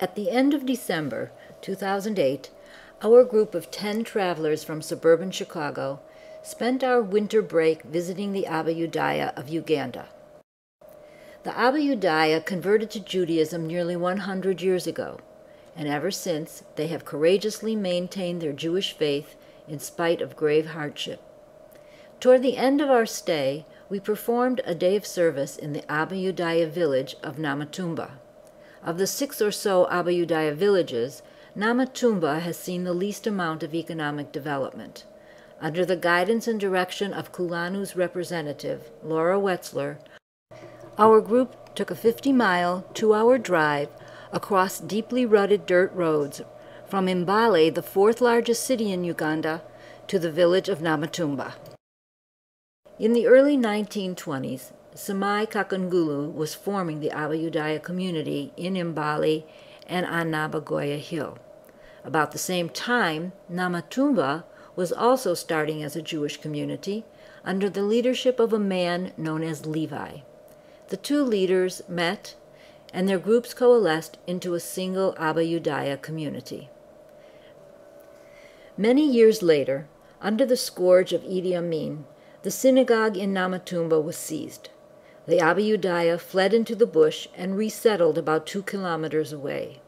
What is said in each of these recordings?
At the end of December 2008, our group of 10 travelers from suburban Chicago spent our winter break visiting the Abayudaya of Uganda. The Abayudaya converted to Judaism nearly 100 years ago, and ever since they have courageously maintained their Jewish faith in spite of grave hardship. Toward the end of our stay, we performed a day of service in the Abayudaya village of Namutumba. Of the 6 or so Abayudaya villages, Namutumba has seen the least amount of economic development. Under the guidance and direction of Kulanu's representative, Laura Wetzler, our group took a 50-mile, 2-hour drive across deeply rutted dirt roads from Mbale, the 4th largest city in Uganda, to the village of Namutumba. In the early 1920s, Samai Kakangulu was forming the Abayudaya community in Mbale and on Nabagoya Hill. About the same time, Namutumba was also starting as a Jewish community under the leadership of a man known as Levi. The two leaders met, and their groups coalesced into a single Abayudaya community. Many years later, under the scourge of Idi Amin, the synagogue in Namutumba was seized. The Abayudaya fled into the bush and resettled about 2 kilometers away.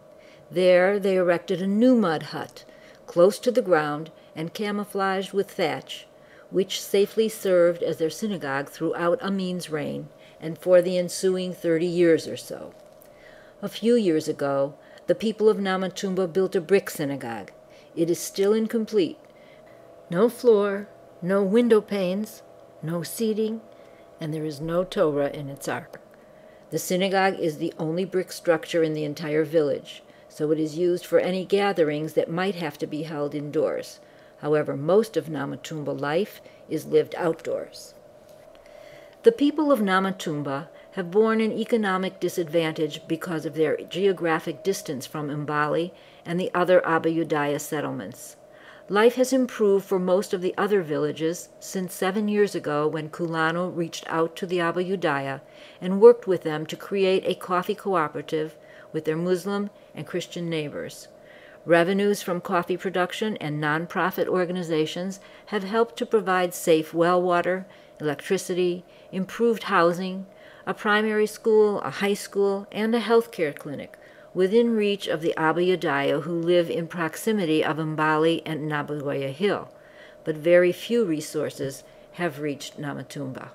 There they erected a new mud hut, close to the ground and camouflaged with thatch, which safely served as their synagogue throughout Amin's reign and for the ensuing 30 years or so. A few years ago, the people of Namutumba built a brick synagogue. It is still incomplete. No floor, no window panes, no seating, and there is no Torah in its ark. The synagogue is the only brick structure in the entire village, so it is used for any gatherings that might have to be held indoors. However, most of Namutumba life is lived outdoors. The people of Namutumba have borne an economic disadvantage because of their geographic distance from Mbale and the other Abayudaya settlements. Life has improved for most of the other villages since 7 years ago when Kulanu reached out to the Abayudaya and worked with them to create a coffee cooperative with their Muslim and Christian neighbors. Revenues from coffee production and nonprofit organizations have helped to provide safe well water, electricity, improved housing, a primary school, a high school, and a healthcare clinic within reach of the Abayudaya who live in proximity of Mbale and Nabagoya Hill, but very few resources have reached Namutumba.